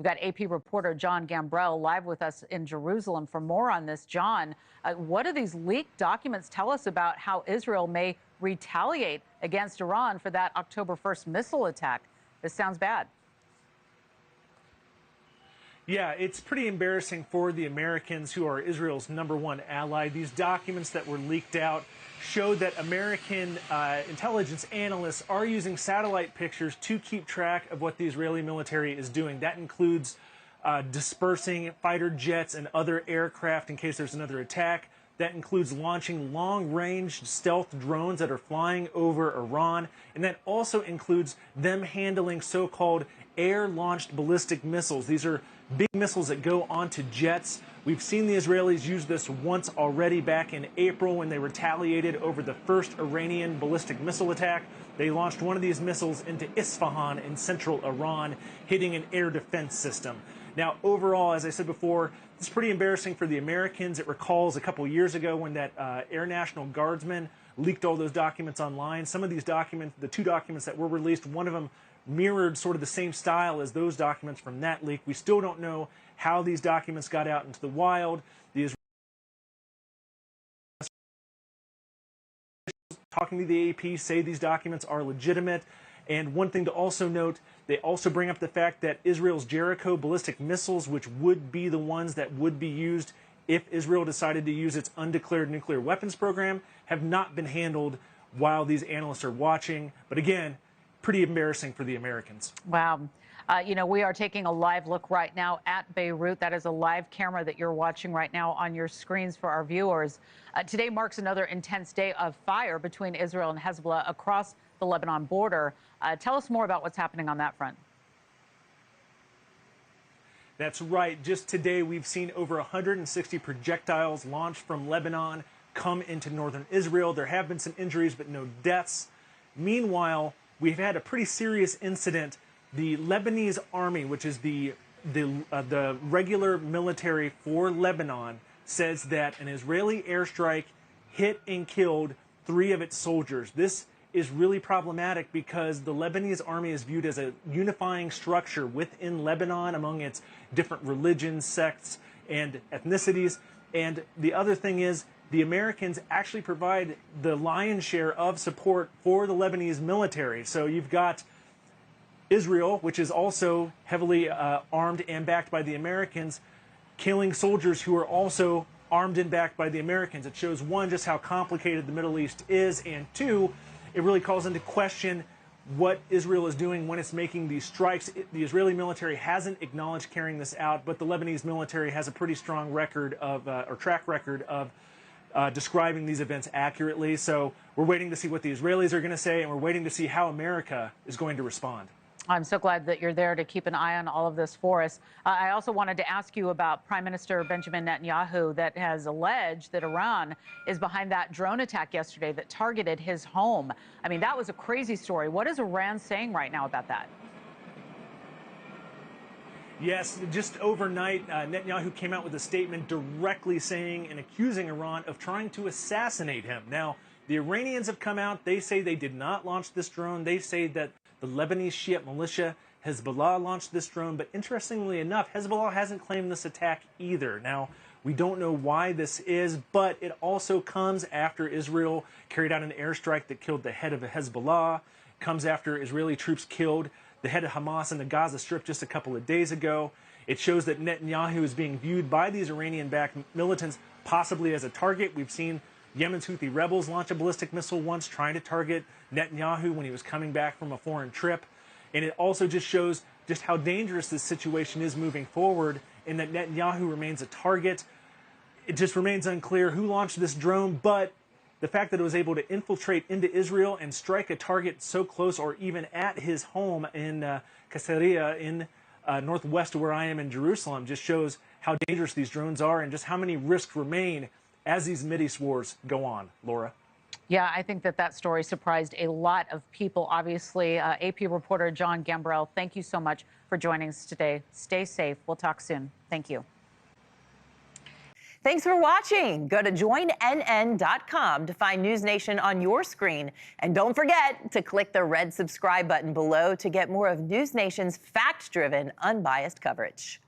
We've got AP reporter Jon Gambrell live with us in Jerusalem for more on this. John, what do these leaked documents tell us about how Israel may retaliate against Iran for that October 1st missile attack? This sounds bad. Yeah, it's pretty embarrassing for the Americans, who are Israel's #1 ally. These documents that were leaked out showed that American intelligence analysts are using satellite pictures to keep track of what the Israeli military is doing. That includes dispersing fighter jets and other aircraft in case there's another attack. That includes launching long-range stealth drones that are flying over Iran. And that also includes them handling so-called air-launched ballistic missiles. These are big missiles that go onto jets. We've seen the Israelis use this once already back in April when they retaliated over the first Iranian ballistic missile attack. They launched one of these missiles into Isfahan in central Iran, hitting an air defense system. Now, overall, as I said before, it's pretty embarrassing for the Americans. It recalls a couple years ago when that Air National Guardsman leaked all those documents online. Some of these documents, the two documents that were released, one of them mirrored sort of the same style as those documents from that leak. We still don't know how these documents got out into the wild. The Israelis, talking to the AP, say these documents are legitimate. And one thing to also note, they also bring up the fact that Israel's Jericho ballistic missiles, which would be the ones that would be used if Israel decided to use its undeclared nuclear weapons program, have not been handled while these analysts are watching. But again, pretty embarrassing for the Americans. Wow. You know, we are taking a live look right now at Beirut. That is a live camera that you're watching right now on your screens for our viewers. Today marks another intense day of fire between Israel and Hezbollah across the Lebanon border. Tell us more about what's happening on that front. That's right. Just today, we've seen over 160 projectiles launched from Lebanon come into northern Israel. There have been some injuries, but no deaths. Meanwhile, we've had a pretty serious incident. The Lebanese army, which is the regular military for Lebanon, says that an Israeli airstrike hit and killed 3 of its soldiers. This is really problematic because the Lebanese army is viewed as a unifying structure within Lebanon among its different religions, sects, and ethnicities. And the other thing is, the Americans actually provide the lion's share of support for the Lebanese military. So you've got Israel, which is also heavily armed and backed by the Americans, killing soldiers who are also armed and backed by the Americans. It shows, one, just how complicated the Middle East is, and two, it really calls into question what Israel is doing when it's making these strikes. The Israeli military hasn't acknowledged carrying this out, but the Lebanese military has a pretty strong record of, or track record of, describing these events accurately. So we're waiting to see what the Israelis are going to say, and we're waiting to see how America is going to respond. I'm so glad that you're there to keep an eye on all of this for us. I also wanted to ask you about Prime Minister Benjamin Netanyahu, that has alleged that Iran is behind that drone attack yesterday that targeted his home. I mean, that was a crazy story. What is Iran saying right now about that? Yes, just overnight, Netanyahu came out with a statement directly saying and accusing Iran of trying to assassinate him. Now, the Iranians have come out. They say they did not launch this drone. They say that the Lebanese Shiite militia Hezbollah launched this drone. But interestingly enough, Hezbollah hasn't claimed this attack either. Now, we don't know why this is, but it also comes after Israel carried out an airstrike that killed the head of the Hezbollah. It comes after Israeli troops killed the head of Hamas in the Gaza Strip just a couple of days ago. It shows that Netanyahu is being viewed by these Iranian-backed militants possibly as a target. We've seen Yemen's Houthi rebels launch a ballistic missile once trying to target Netanyahu when he was coming back from a foreign trip. And it also just shows just how dangerous this situation is moving forward, and that Netanyahu remains a target. It just remains unclear who launched this drone, but the fact that it was able to infiltrate into Israel and strike a target so close or even at his home in Caesarea in northwest of where I am in Jerusalem just shows how dangerous these drones are and just how many risks remain as these Mideast wars go on. Laura? Yeah, I think that that story surprised a lot of people. Obviously, AP reporter Jon Gambrell, thank you so much for joining us today. Stay safe. We'll talk soon. Thank you. Thanks for watching. Go to joinnn.com to find NewsNation on your screen. And don't forget to click the red subscribe button below to get more of NewsNation's fact-driven, unbiased coverage.